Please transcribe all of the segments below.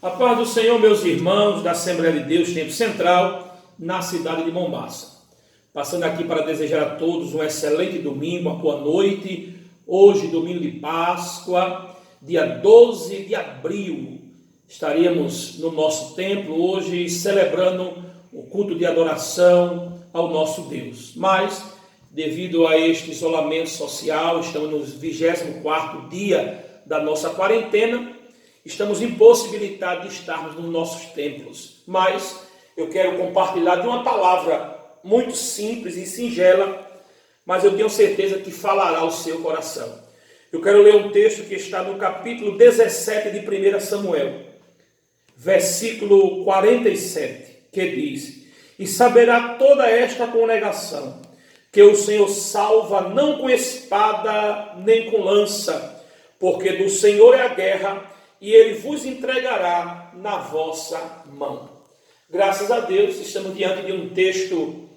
A paz do Senhor, meus irmãos da Assembleia de Deus, Tempo Central, na cidade de Mombaça. Passando aqui para desejar a todos um excelente domingo, uma boa noite. Hoje, domingo de Páscoa, dia 12 de abril. Estaríamos no nosso templo hoje celebrando o culto de adoração ao nosso Deus. Mas, devido a este isolamento social, estamos no 24º dia da nossa quarentena, estamos impossibilitados de estarmos nos nossos templos. Mas eu quero compartilhar de uma palavra muito simples e singela, mas eu tenho certeza que falará ao seu coração. Eu quero ler um texto que está no capítulo 17 de 1 Samuel, versículo 47, que diz: E saberá toda esta congregação que o Senhor salva não com espada nem com lança, porque do Senhor é a guerra, e Ele vos entregará na vossa mão. Graças a Deus, estamos diante de um texto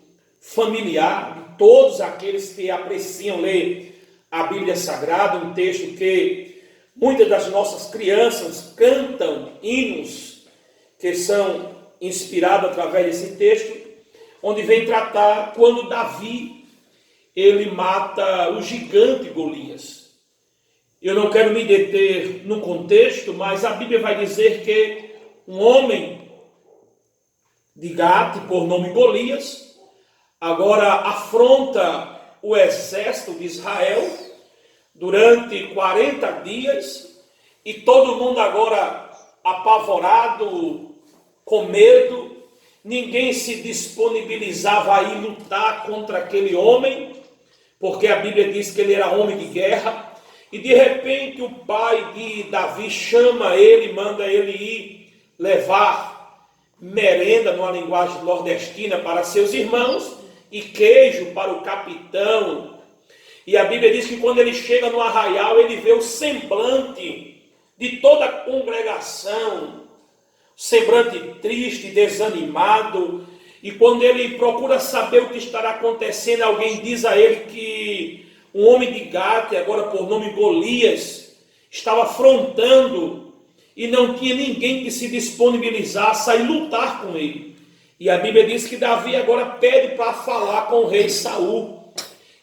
familiar de todos aqueles que apreciam ler a Bíblia Sagrada, um texto que muitas das nossas crianças cantam hinos que são inspirados através desse texto, onde vem tratar quando Davi ele mata o gigante Golias. Eu não quero me deter no contexto, mas a Bíblia vai dizer que um homem de Gate, por nome Golias, agora afronta o exército de Israel durante 40 dias, e todo mundo agora apavorado, com medo, ninguém se disponibilizava a ir lutar contra aquele homem, porque a Bíblia diz que ele era homem de guerra. E de repente o pai de Davi chama ele, manda ele ir levar merenda, numa linguagem nordestina, para seus irmãos, e queijo para o capitão. E a Bíblia diz que quando ele chega no arraial, ele vê o semblante de toda a congregação, semblante triste, desanimado. E quando ele procura saber o que estará acontecendo, alguém diz a ele que um homem de Gate, agora por nome Golias, estava afrontando e não tinha ninguém que se disponibilizasse a ir lutar com ele. E a Bíblia diz que Davi agora pede para falar com o rei Saul.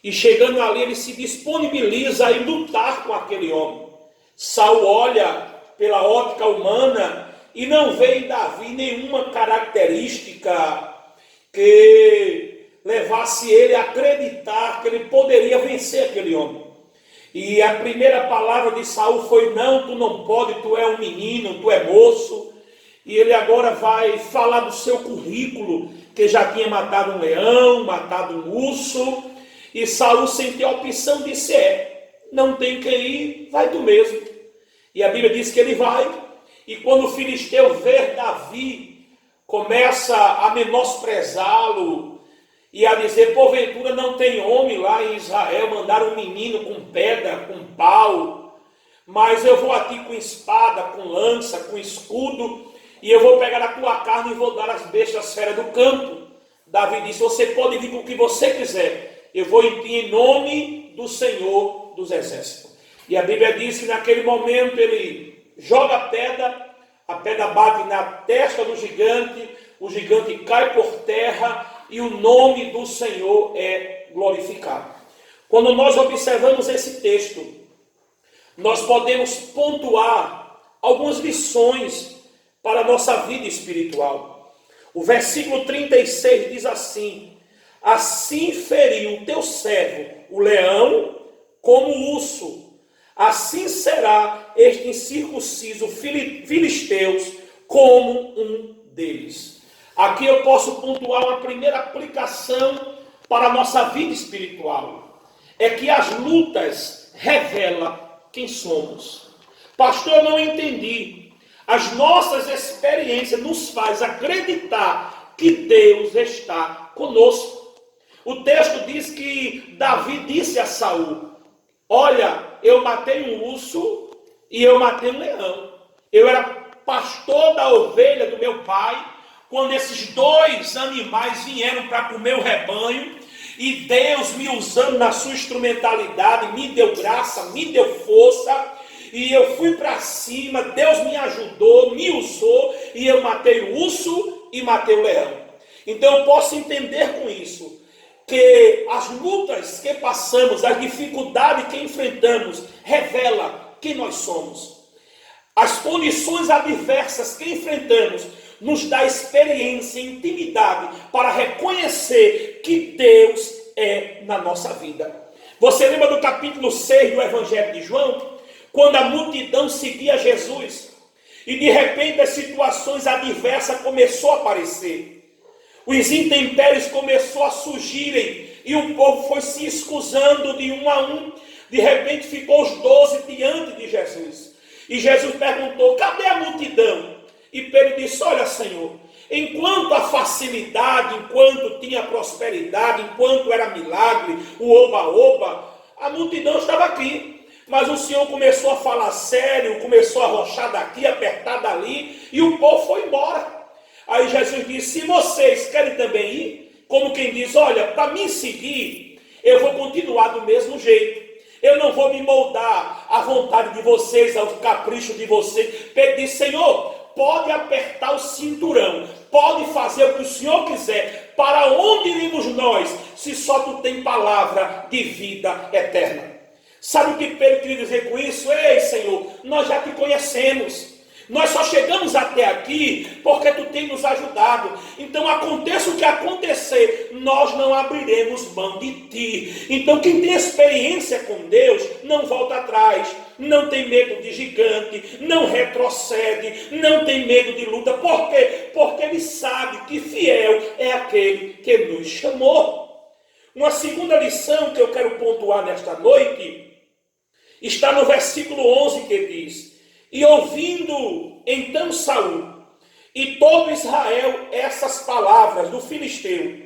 E chegando ali, ele se disponibiliza a ir lutar com aquele homem. Saul olha pela ótica humana e não vê em Davi nenhuma característica que levasse ele a acreditar que ele poderia vencer aquele homem. E a primeira palavra de Saul foi: não, tu não pode, tu é um menino, tu é moço. E ele agora vai falar do seu currículo, que já tinha matado um leão, matado um urso. E Saul sentiu a opção de disse: não tem quem ir, vai tu mesmo. E a Bíblia diz que ele vai. E quando o filisteu vê Davi, começa a menosprezá-lo e a dizer: porventura não tem homem lá em Israel, mandaram um menino com pedra, com pau, mas eu vou a ti com espada, com lança, com escudo, e eu vou pegar a tua carne e vou dar às bestas feras do campo. Davi disse: você pode vir com o que você quiser, eu vou em ti em nome do Senhor dos Exércitos. E a Bíblia diz que naquele momento ele joga a pedra bate na testa do gigante, o gigante cai por terra, e o nome do Senhor é glorificado. Quando nós observamos esse texto, nós podemos pontuar algumas lições para a nossa vida espiritual. O versículo 36 diz assim: assim feriu o teu servo o leão como o urso, assim será este incircunciso filisteus como um deles. Aqui eu posso pontuar uma primeira aplicação para a nossa vida espiritual. É que as lutas revelam quem somos. Pastor, eu não entendi. As nossas experiências nos faz acreditar que Deus está conosco. O texto diz que Davi disse a Saul: olha, eu matei um urso e eu matei um leão. Eu era pastor da ovelha do meu pai, quando esses dois animais vieram para comer o rebanho, e Deus me usando na sua instrumentalidade, me deu graça, me deu força, e eu fui para cima, Deus me ajudou, me usou, e eu matei o urso e matei o leão. Então eu posso entender com isso, que as lutas que passamos, as dificuldades que enfrentamos, revela quem nós somos. As condições adversas que enfrentamos nos dá experiência, intimidade para reconhecer que Deus é na nossa vida. Você lembra do capítulo 6 do Evangelho de João? Quando a multidão seguia Jesus e de repente as situações adversas começaram a aparecer. Os intempéries começaram a surgirem e o povo foi se escusando de um a um. De repente ficou os 12 diante de Jesus. E Jesus perguntou: cadê a multidão? E Pedro disse: olha, Senhor, enquanto a facilidade, enquanto tinha prosperidade, enquanto era milagre, o oba-oba, a multidão estava aqui. Mas o Senhor começou a falar sério, começou a arrochar daqui, apertar dali, e o povo foi embora. Aí Jesus disse: se vocês querem também ir, como quem diz, olha, para me seguir, eu vou continuar do mesmo jeito. Eu não vou me moldar à vontade de vocês, ao capricho de vocês. Pedro disse: Senhor, pode apertar o cinturão, pode fazer o que o Senhor quiser. Para onde iremos nós, se só tu tem palavra de vida eterna? Sabe o que Pedro queria dizer com isso? Ei, Senhor, nós já te conhecemos. Nós só chegamos até aqui porque tu tem nos ajudado. Então aconteça o que acontecer, nós não abriremos mão de ti. Então quem tem experiência com Deus não volta atrás, não tem medo de gigante, não retrocede, não tem medo de luta. Por quê? Porque ele sabe que fiel é aquele que nos chamou. Uma segunda lição que eu quero pontuar nesta noite está no versículo 11, que diz: e ouvindo então Saul e todo Israel essas palavras do filisteu,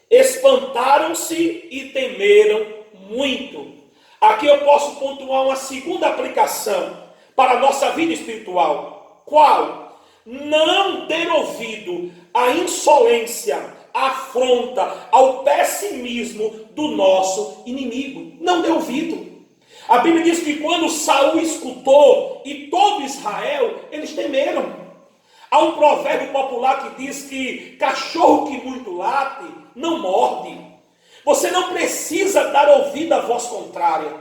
espantaram-se e temeram muito. Aqui eu posso pontuar uma segunda aplicação para a nossa vida espiritual. Qual? Não ter ouvido à insolência, à afronta, ao pessimismo do nosso inimigo. Não deu ouvido. A Bíblia diz que quando Saul escutou e todo Israel, eles temeram. Há um provérbio popular que diz que cachorro que muito late não morde. Você não precisa dar ouvido à voz contrária,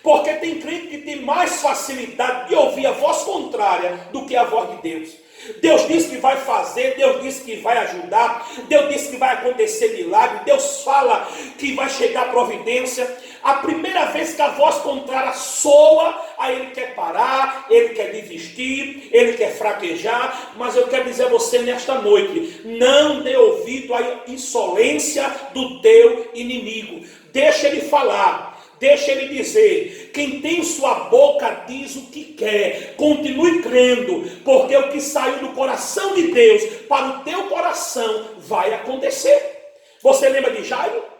porque tem crente que tem mais facilidade de ouvir a voz contrária do que a voz de Deus. Deus disse que vai fazer, Deus disse que vai ajudar, Deus disse que vai acontecer milagre, Deus fala que vai chegar a providência. A primeira vez que a voz contrária soa, aí ele quer parar, ele quer desistir, ele quer fraquejar. Mas eu quero dizer a você nesta noite: não dê ouvido à insolência do teu inimigo. Deixa ele falar. Deixa ele dizer. Quem tem sua boca diz o que quer. Continue crendo, porque o que saiu do coração de Deus para o teu coração vai acontecer. Você lembra de Jairo?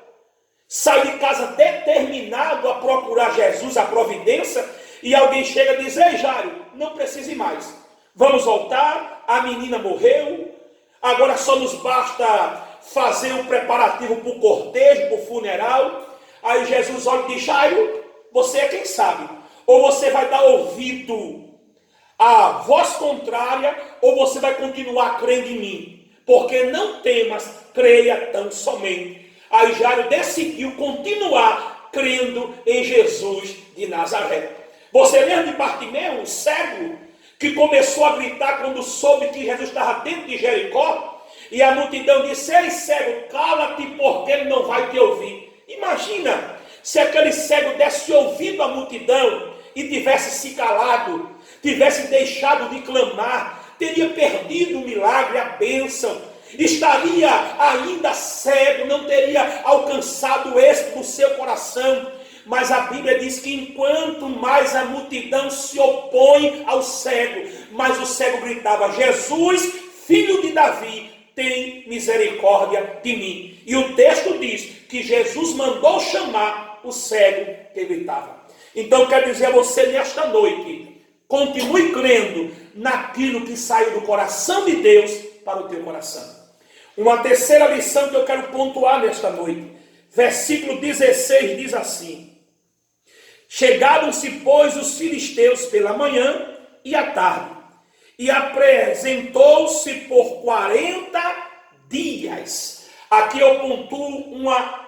Saiu de casa determinado a procurar Jesus, a providência, e alguém chega e diz: ei, Jairo, não precise mais. Vamos voltar, a menina morreu, agora só nos basta fazer um preparativo para o cortejo, para o funeral. Aí Jesus olha e diz: Jairo, você é quem sabe. Ou você vai dar ouvido à voz contrária, ou você vai continuar crendo em mim. Porque não temas, creia tão somente. Aí Jairo decidiu continuar crendo em Jesus de Nazaré. Você lembra de Bartimeu, o cego, que começou a gritar quando soube que Jesus estava dentro de Jericó? E a multidão disse: ei, cego, cala-te, porque ele não vai te ouvir. Imagina se aquele cego desse ouvido à multidão e tivesse se calado, tivesse deixado de clamar, teria perdido o milagre, a bênção, estaria ainda cego, não teria alcançado o êxito do seu coração. Mas a Bíblia diz que enquanto mais a multidão se opõe ao cego, mais o cego gritava: Jesus, filho de Davi, tem misericórdia de mim. E o texto diz que Jesus mandou chamar o cego que gritava. Então eu quero dizer a você nesta noite: continue crendo naquilo que saiu do coração de Deus para o teu coração. Uma terceira lição que eu quero pontuar nesta noite. Versículo 16 diz assim: Chegaram-se, pois, os filisteus pela manhã e à tarde, e apresentou-se por 40 dias. Aqui eu pontuo uma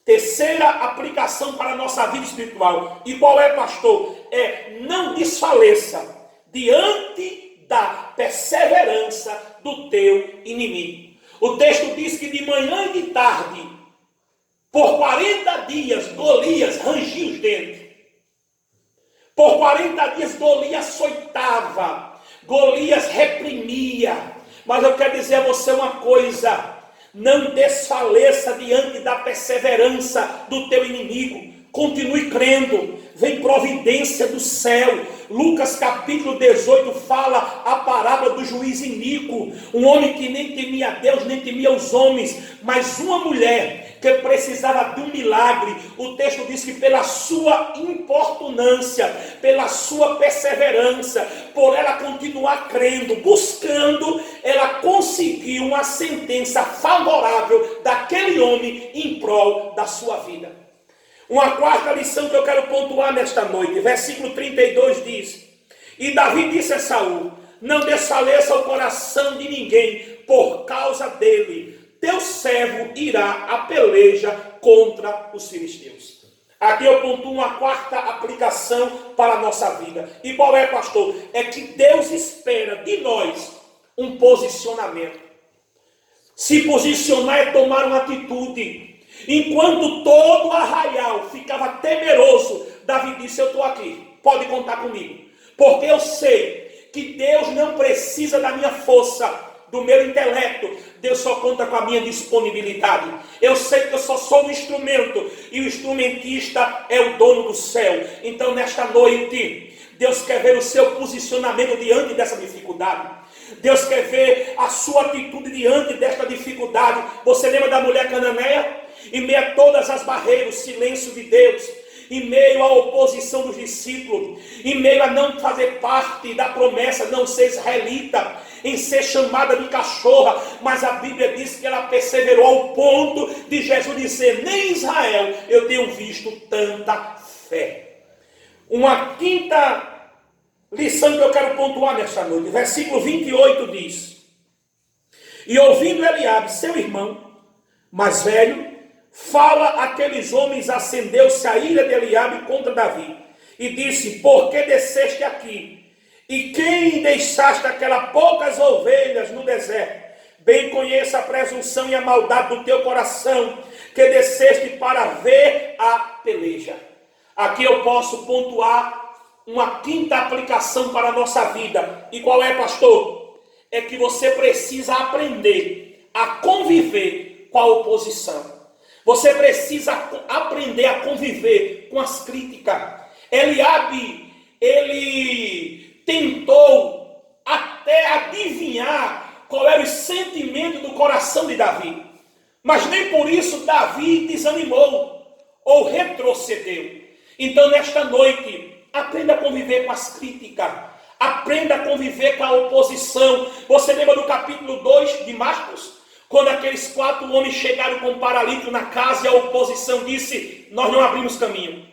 terceira aplicação para a nossa vida espiritual. E qual é, pastor? É: não desfaleça diante da perseverança do teu inimigo. O texto diz que de manhã e de tarde, por 40 dias, Golias rangia os dentes. Por 40 dias, Golias açoitava, Golias reprimia. Mas eu quero dizer a você uma coisa: não desfaleça diante da perseverança do teu inimigo. Continue crendo. Vem providência do céu. Lucas capítulo 18 fala a parábola do juiz iníquo. Um homem que nem temia a Deus, nem temia os homens. Mas uma mulher que precisava de um milagre. O texto diz que pela sua importunância, pela sua perseverança, por ela continuar crendo, buscando, ela conseguiu uma sentença favorável daquele homem em prol da sua vida. Uma quarta lição que eu quero pontuar nesta noite, versículo 32 diz: e Davi disse a Saul: não desfaleça o coração de ninguém por causa dele, teu servo irá à peleja contra os filisteus. Aqui eu pontuo uma quarta aplicação para a nossa vida. E qual é, pastor? É que Deus espera de nós um posicionamento. Se posicionar é tomar uma atitude. Enquanto todo o arraial ficava temeroso, Davi disse: eu estou aqui, pode contar comigo. Porque eu sei que Deus não precisa da minha força, do meu intelecto. Deus só conta com a minha disponibilidade. Eu sei que eu só sou um instrumento, e o instrumentista é o dono do céu. Então nesta noite, Deus quer ver o seu posicionamento diante dessa dificuldade. Deus quer ver a sua atitude diante desta dificuldade. Você lembra da mulher cananeia? Em meio a todas as barreiras, o silêncio de Deus, em meio à oposição dos discípulos, em meio a não fazer parte da promessa, não ser israelita, em ser chamada de cachorra, mas a Bíblia diz que ela perseverou ao ponto de Jesus dizer: nem em Israel eu tenho visto tanta fé. Uma quinta lição que eu quero pontuar nesta noite, versículo 28 diz: e ouvindo Eliabe, seu irmão mais velho, fala aqueles homens, acendeu-se a ira de Eliabe contra Davi, e disse: por que desceste aqui? E quem deixaste aquelas poucas ovelhas no deserto? Bem conheço a presunção e a maldade do teu coração, que desceste para ver a peleja. Aqui eu posso pontuar uma quinta aplicação para a nossa vida. E qual é, pastor? É que você precisa aprender a conviver com a oposição. Você precisa aprender a conviver com as críticas. Eliabe, ele tentou até adivinhar qual era o sentimento do coração de Davi. Mas nem por isso Davi desanimou ou retrocedeu. Então nesta noite, aprenda a conviver com as críticas. Aprenda a conviver com a oposição. Você lembra do capítulo 2 de Marcos? Quando aqueles 4 homens chegaram com um paralítico na casa e a oposição disse: nós não abrimos caminho,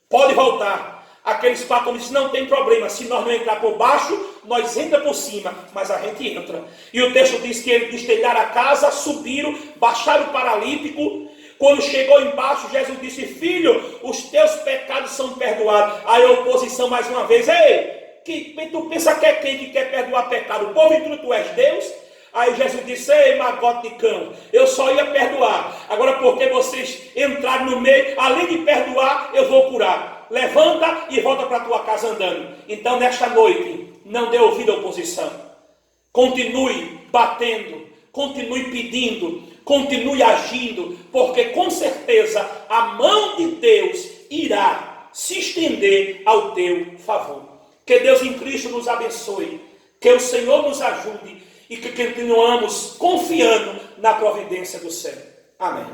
pode voltar. Aqueles 4 homens disseram: não tem problema, se nós não entrar por baixo, nós entramos por cima, mas a gente entra. E o texto diz que eles destelharam a casa, subiram, baixaram o paralítico. Quando chegou embaixo, Jesus disse: filho, os teus pecados são perdoados. Aí a oposição mais uma vez: ei, tu pensa que é quem que quer perdoar pecado? O povo entrou, tu és Deus? Aí Jesus disse: ei, magote de cão, eu só ia perdoar. Agora porque vocês entraram no meio, além de perdoar, eu vou curar. Levanta e volta para a tua casa andando. Então nesta noite, não dê ouvido à oposição. Continue batendo, continue pedindo, continue agindo, porque com certeza a mão de Deus irá se estender ao teu favor. Que Deus em Cristo nos abençoe, que o Senhor nos ajude e que continuamos confiando na providência do céu. Amém.